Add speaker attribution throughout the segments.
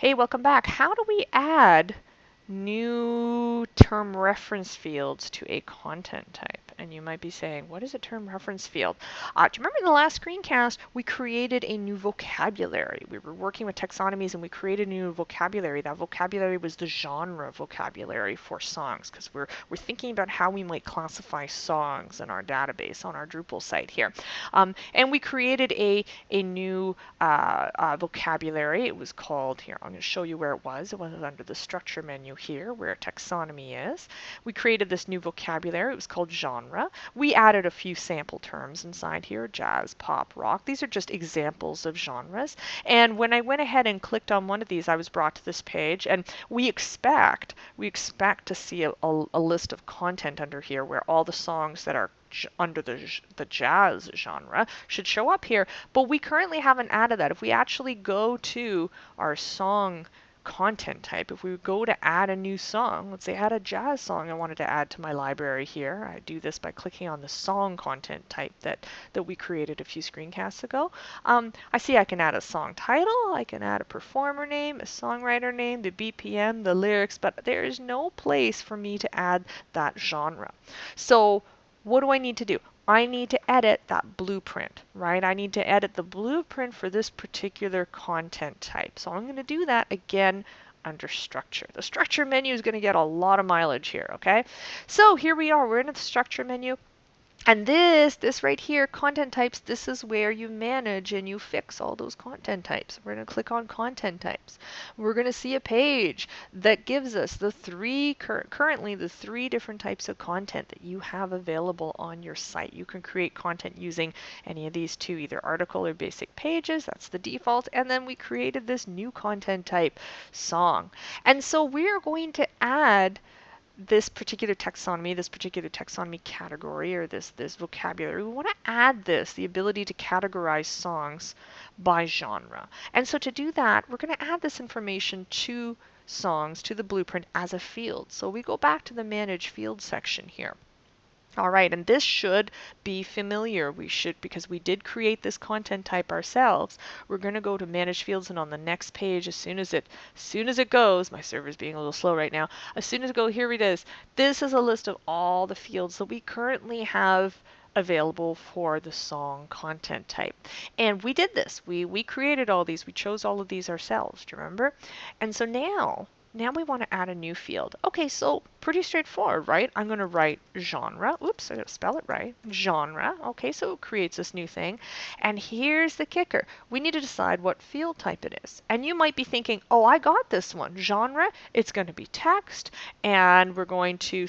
Speaker 1: Hey, welcome back. How do we add new term reference fields to a content type? And you might be saying, what is a term reference field? Do you remember in the last screencast, we created a new vocabulary. We were working with taxonomies and we created a new vocabulary. That vocabulary was the genre vocabulary for songs because we're thinking about how we might classify songs in our database on our Drupal site here. And we created a new vocabulary. It was called, here, I'm going to show you where it was. It was under the structure menu here where taxonomy is. We created this new vocabulary. It was called genre. We added a few sample terms inside here, jazz, pop, rock. These are just examples of genres. And when I went ahead and clicked on one of these, I was brought to this page, and we expect to see a list of content under here where all the songs that are under the jazz genre should show up here, but we currently haven't added that. If we actually go to our song content type, if we go to add a new song, let's say I had a jazz song I wanted to add to my library here. I do this by clicking on the song content type that we created a few screencasts ago. I see I can add a song title, I can add a performer name, a songwriter name, the BPM, the lyrics, but there is no place for me to add that genre. So what do I need to do? I need to edit that blueprint, right? I need to edit the blueprint for this particular content type. So I'm going to do that again under structure. The structure menu is going to get a lot of mileage here, okay? So here we are. We're in the structure menu. And this right here, content types, this is where you manage and you fix all those content types. We're going to click on content types. We're going to see a page that gives us the currently the three different types of content that you have available on your site. You can create content using any of these two, either article or basic pages. That's the default. And then we created this new content type, song. And so we're going to add this particular taxonomy category, or this vocabulary. We want to add the ability to categorize songs by genre. And so to do that, we're going to add this information to songs, to the blueprint as a field. So we go back to the Manage Field section here. All right, and this should be familiar. We should, because we did create this content type ourselves. We're going to go to Manage Fields, and on the next page, as soon as it goes, my server's being a little slow right now. As soon as it goes, here it is. This is a list of all the fields that we currently have available for the song content type. And we did this. We created all these. We chose all of these ourselves. Do you remember? And so now we want to add a new field. Okay, so pretty straightforward, right? I'm going to write genre. Oops, I got to spell it right. Genre. Okay, so it creates this new thing. And here's the kicker. We need to decide what field type it is. And you might be thinking, oh, I got this one. Genre, it's going to be text. And we're going to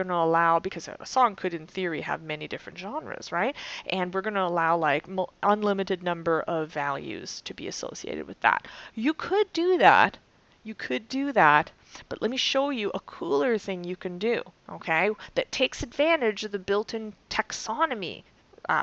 Speaker 1: allow, because a song could in theory have many different genres, right? And we're going to allow like unlimited number of values to be associated with that. You could do that. But let me show you a cooler thing you can do, okay, that takes advantage of the built-in taxonomy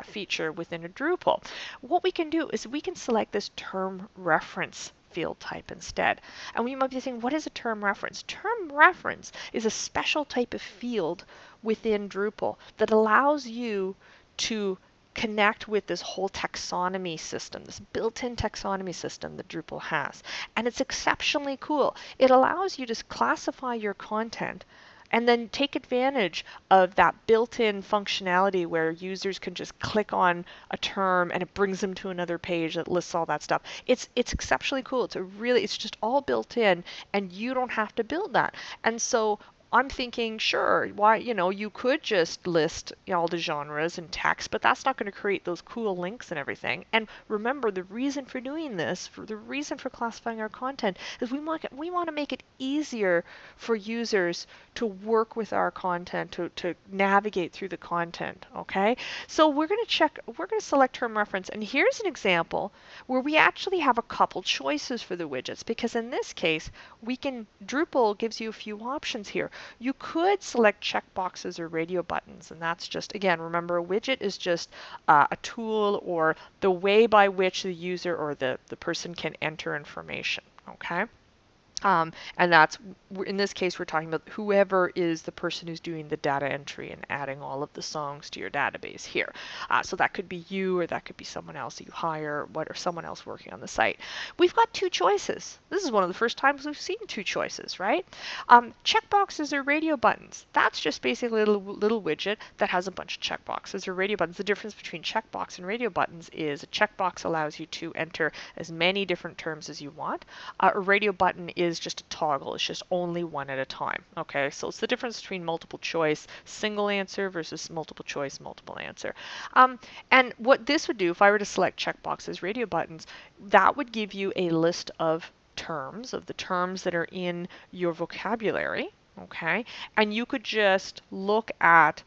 Speaker 1: feature within a Drupal. What we can do is we can select this term reference field type instead. And we might be saying, what is a term reference? Term reference is a special type of field within Drupal that allows you to connect with this whole taxonomy system, this built-in taxonomy system that Drupal has. And it's exceptionally cool. It allows you to classify your content and then take advantage of that built-in functionality where users can just click on a term and it brings them to another page that lists all that stuff. It's exceptionally cool. It's just all built in, and you don't have to build that. And so I'm thinking, sure, why, you could just list all the genres in text, but that's not going to create those cool links and everything. And remember, the reason for doing this, the reason for classifying our content, is we want to make it easier for users to work with our content, to navigate through the content, okay? So we're going to select term reference, and here's an example where we actually have a couple choices for the widgets, because in this case, Drupal gives you a few options here. You could select checkboxes or radio buttons, and that's just, again, remember, a widget is just a tool or the way by which the user or the person can enter information, okay? And that's, in this case, we're talking about whoever is the person who's doing the data entry and adding all of the songs to your database here. So that could be you, or that could be someone else that you hire, or someone else working on the site. We've got two choices. This is one of the first times we've seen two choices, right? Checkboxes or radio buttons. That's just basically a little widget that has a bunch of checkboxes or radio buttons. The difference between checkbox and radio buttons is a checkbox allows you to enter as many different terms as you want. A radio button is just a toggle. It's just only one at a time. Okay, so it's the difference between multiple choice, single answer versus multiple choice, multiple answer. And what this would do, if I were to select checkboxes, radio buttons, that would give you a list of terms, of the terms that are in your vocabulary. Okay, and you could just look at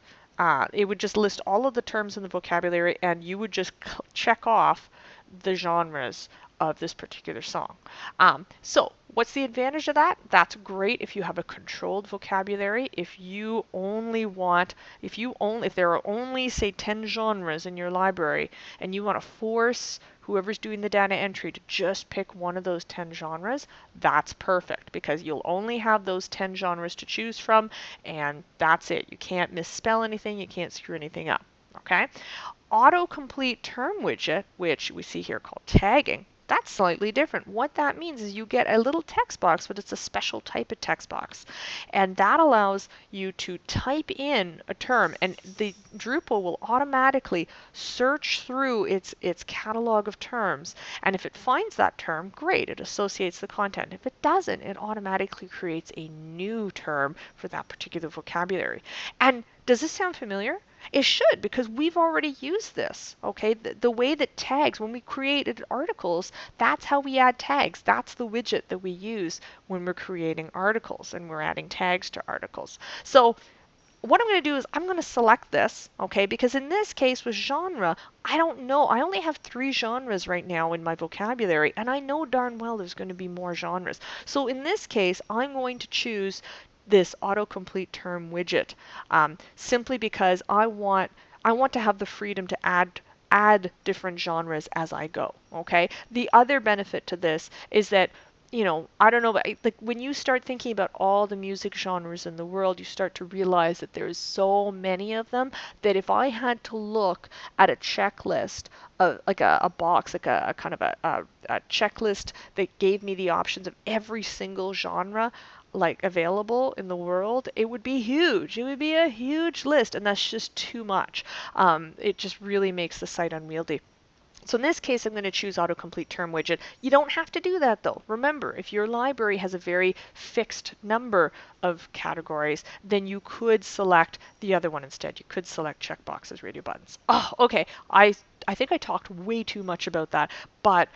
Speaker 1: it would just list all of the terms in the vocabulary, and you would just check off the genres of this particular song. So what's the advantage of that? That's great if you have a controlled vocabulary. If you only want, if there are only, say, 10 genres in your library, and you want to force whoever's doing the data entry to just pick one of those 10 genres, that's perfect, because you'll only have those 10 genres to choose from, and that's it. You can't misspell anything, you can't screw anything up. Okay? Autocomplete term widget, which we see here called tagging, that's slightly different. What that means is you get a little text box, but it's a special type of text box. And that allows you to type in a term, and the Drupal will automatically search through its catalog of terms. And if it finds that term, great, it associates the content. If it doesn't, it automatically creates a new term for that particular vocabulary. And does this sound familiar? It should, because we've already used this. Okay, the way that tags, when we created articles, that's how we add tags. That's the widget that we use when we're creating articles and we're adding tags to articles. So what I'm going to do is I'm going to select this, okay, because in this case with genre, I don't know. I only have 3 genres right now in my vocabulary, and I know darn well there's going to be more genres. So in this case, I'm going to choose this autocomplete term widget, simply because I want to have the freedom to add different genres as I go. Okay. The other benefit to this is that, I don't know, but like when you start thinking about all the music genres in the world, you start to realize that there's so many of them that if I had to look at a checklist, like a box, like a kind of a checklist that gave me the options of every single genre like available in the world, it would be huge. It would be a huge list, and that's just too much. It just really makes the site unwieldy. So in this case, I'm going to choose autocomplete term widget. You don't have to do that though. Remember, if your library has a very fixed number of categories, then you could select the other one instead. You could select checkboxes, radio buttons. Oh, okay. I think I talked way too much about that, but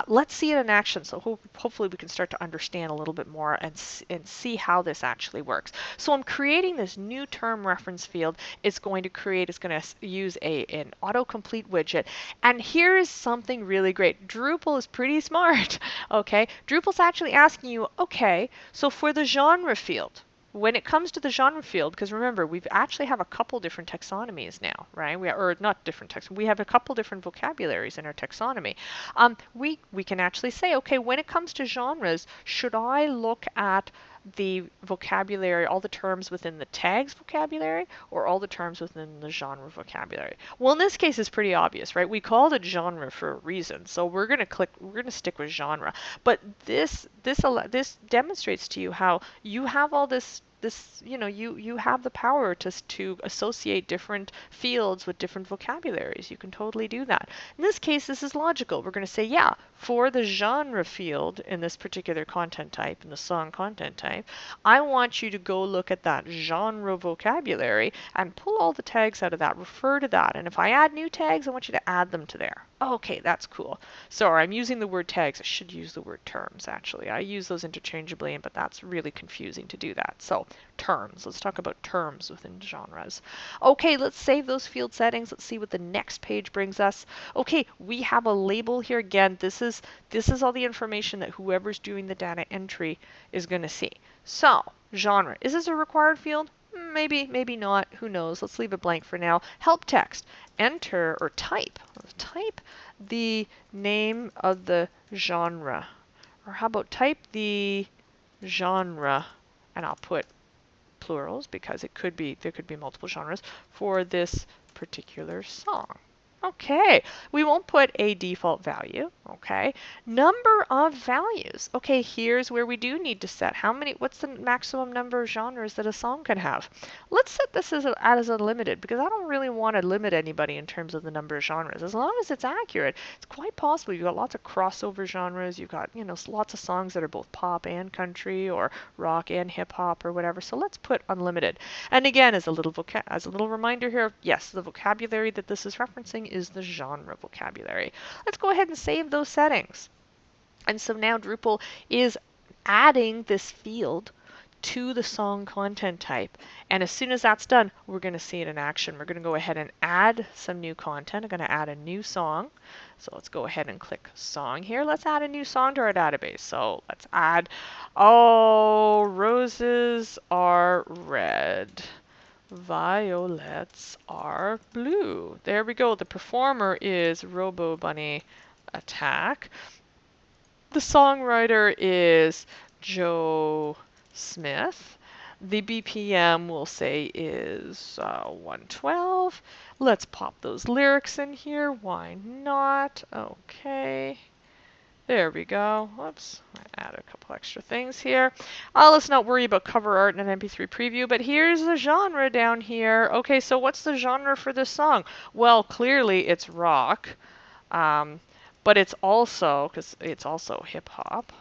Speaker 1: let's see it in action. So hopefully we can start to understand a little bit more and see how this actually works. So I'm creating this new term reference field. It's going to use an autocomplete widget. And here's something really great. Drupal is pretty smart. Okay, Drupal's actually asking you, okay, so for the genre field, when it comes to the genre field, because remember, we actually have a couple different taxonomies now, right? Or not different taxonomies, we have a couple different vocabularies in our taxonomy. We can actually say, okay, when it comes to genres, should I look at the vocabulary, all the terms within the tags vocabulary, or all the terms within the genre vocabulary? Well, in this case, it's pretty obvious, right? We called it genre for a reason, so we're going to stick with genre. But this demonstrates to you how you have all this, you have the power to associate different fields with different vocabularies. You can totally do that. In this case, this is logical. We're going to say, yeah, for the genre field in this particular content type, in the song content type, I want you to go look at that genre vocabulary and pull all the tags out of that, refer to that. And if I add new tags, I want you to add them to there. Okay, that's cool. Sorry, I'm using the word tags. I should use the word terms, actually. I use those interchangeably, but that's really confusing to do that. So terms. Let's talk about terms within genres. Okay, let's save those field settings. Let's see what the next page brings us. Okay, we have a label here again. This is all the information that whoever's doing the data entry is going to see. So, genre. Is this a required field? Maybe, maybe not. Who knows? Let's leave it blank for now. Help text. Enter or type. Type the name of the genre. Or how about type the genre, and I'll put plurals because there could be multiple genres for this particular song. Okay, we won't put a default value, okay? Number of values. Okay, here's where we do need to set what's the maximum number of genres that a song can have? Let's set this as a limited because I don't really want to limit anybody in terms of the number of genres. As long as it's accurate, it's quite possible you've got lots of crossover genres, you've got, lots of songs that are both pop and country or rock and hip hop or whatever. So let's put unlimited. And again, as a little reminder here, yes, the vocabulary that this is referencing is the genre vocabulary. Let's go ahead and save those settings. And so now Drupal is adding this field to the song content type. And as soon as that's done, we're going to see it in action. We're going to go ahead and add some new content. I'm going to add a new song. So let's go ahead and click song here. Let's add a new song to our database. So let's add, oh, roses are red. Violets are blue. There we go. The performer is Robo Bunny Attack. The songwriter is Joe Smith. The BPM we'll say is 112. Let's pop those lyrics in here. Why not? Okay. There we go. Whoops. I add a couple extra things here. Let's not worry about cover art and an MP3 preview, but here's the genre down here. Okay, so what's the genre for this song? Well, clearly it's rock, but it's also hip hop.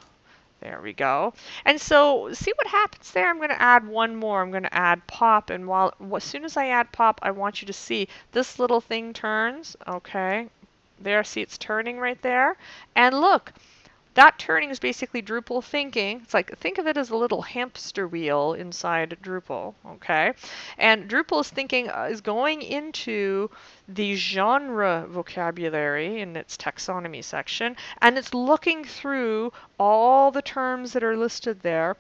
Speaker 1: There we go. And so see what happens there? I'm going to add one more. I'm going to add pop. And as soon as I add pop, I want you to see this little thing turns. Okay. There, see it's turning right there. And look, that turning is basically Drupal thinking. It's like, think of it as a little hamster wheel inside Drupal, okay? And Drupal is thinking, is going into the genre vocabulary in its taxonomy section, and it's looking through all the terms that are listed there,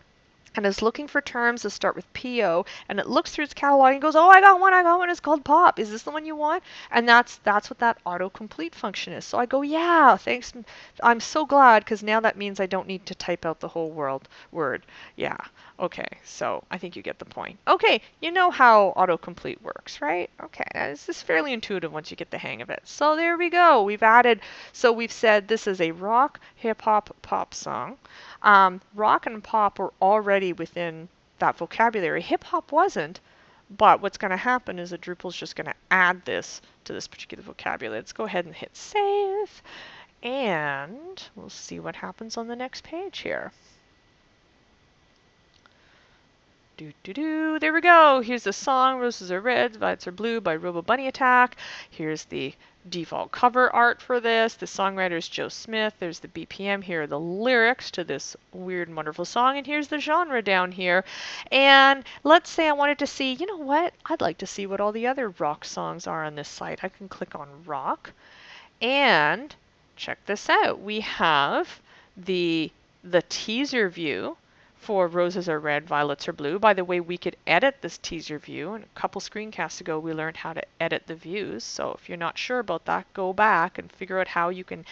Speaker 1: and is looking for terms that start with PO, and it looks through its catalog and goes, oh, I got one, it's called pop. Is this the one you want? And that's what that autocomplete function is. So I go, yeah, thanks. I'm so glad, because now that means I don't need to type out the whole word. Yeah, okay, so I think you get the point. Okay, you know how autocomplete works, right? Okay, this is fairly intuitive once you get the hang of it. So there we go. We've said this is a rock, hip hop, pop song. Rock and pop were already within that vocabulary. Hip hop wasn't, but what's going to happen is that Drupal's just going to add this to this particular vocabulary. Let's go ahead and hit save, and we'll see what happens on the next page here. There we go. Here's the song, Roses Are Red, Violets Are Blue by Robo Bunny Attack. Here's the default cover art for this. The songwriter is Joe Smith. There's the BPM. Here are the lyrics to this weird and wonderful song. And here's the genre down here. And let's say I wanted to see, you know what? I'd like to see what all the other rock songs are on this site. I can click on rock. And check this out. We have the teaser view for Roses Are Red, Violets Are Blue. By the way, we could edit this teaser view, and a couple screencasts ago we learned how to edit the views. So if you're not sure about that, go back and figure out how you can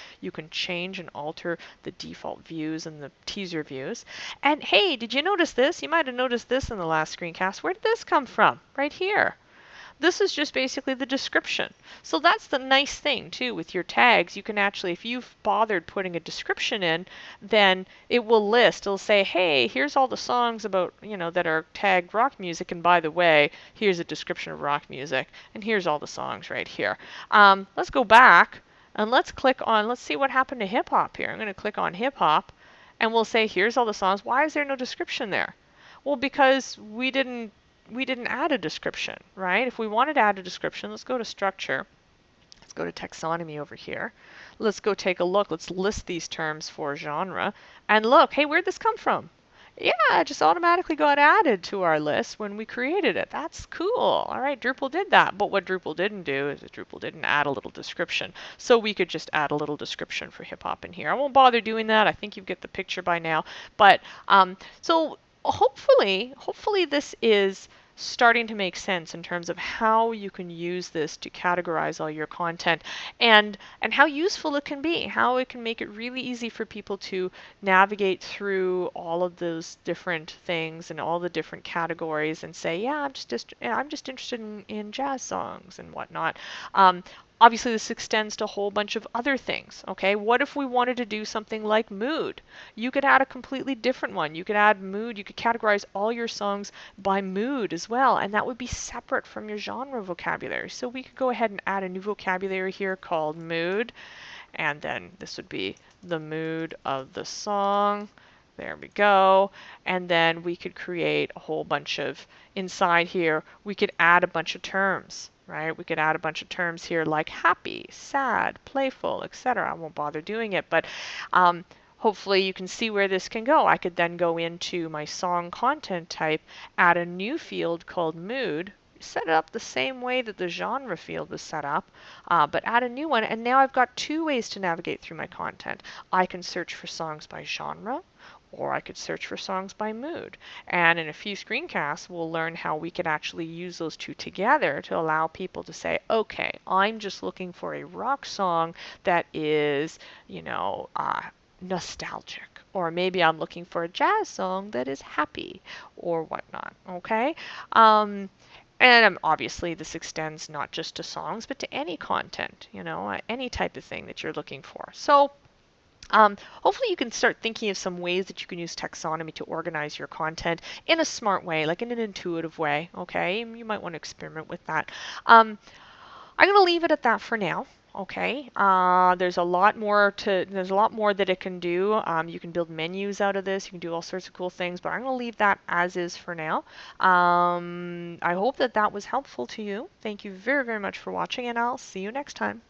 Speaker 1: change and alter the default views and the teaser views. And hey, did you notice this? You might have noticed this in the last screencast. Where did this come from? Right here. This is just basically the description. So that's the nice thing too with your tags. You can actually, if you've bothered putting a description in, then it will list. It'll say, hey, here's all the songs about, that are tagged rock music. And by the way, here's a description of rock music. And here's all the songs right here. Let's go back and let's see what happened to hip hop here. I'm going to click on hip hop and we'll say, here's all the songs. Why is there no description there? Well, because we didn't add a description, right? If we wanted to add a description, let's go to structure. Let's go to taxonomy over here. Let's go take a look. Let's list these terms for genre. And look, hey, where'd this come from? Yeah, it just automatically got added to our list when we created it. That's cool. All right, Drupal did that. But what Drupal didn't do is that Drupal didn't add a little description. So we could just add a little description for hip hop in here. I won't bother doing that. I think you get the picture by now. But so hopefully this is starting to make sense in terms of how you can use this to categorize all your content, and how useful it can be, how it can make it really easy for people to navigate through all of those different things and all the different categories and say, yeah, I'm just interested in jazz songs and whatnot. Um, Obviously, this extends to a whole bunch of other things. Okay, what if we wanted to do something like mood? You could add a completely different one. You could add mood. You could categorize all your songs by mood as well, and that would be separate from your genre vocabulary. So we could go ahead and add a new vocabulary here called mood, and then this would be the mood of the song. There we go. And then we could create a whole bunch of, inside here, we could add a bunch of terms, right? We could add a bunch of terms here like happy, sad, playful, etc. I won't bother doing it, but hopefully you can see where this can go. I could then go into my song content type, add a new field called mood, set it up the same way that the genre field was set up, but add a new one, and now I've got two ways to navigate through my content. I can search for songs by genre, or I could search for songs by mood. And in a few screencasts, we'll learn how we can actually use those two together to allow people to say, okay, I'm just looking for a rock song that is, nostalgic. Or maybe I'm looking for a jazz song that is happy or whatnot. Okay? And obviously, this extends not just to songs, but to any content, any type of thing that you're looking for. So hopefully you can start thinking of some ways that you can use taxonomy to organize your content in a smart way, like in an intuitive way. Okay, you might want to experiment with that. I'm going to leave it at that for now. Okay, there's a lot more that it can do. You can build menus out of this. You can do all sorts of cool things, but I'm going to leave that as is for now. I hope that was helpful to you. Thank you very, very much for watching, and I'll see you next time.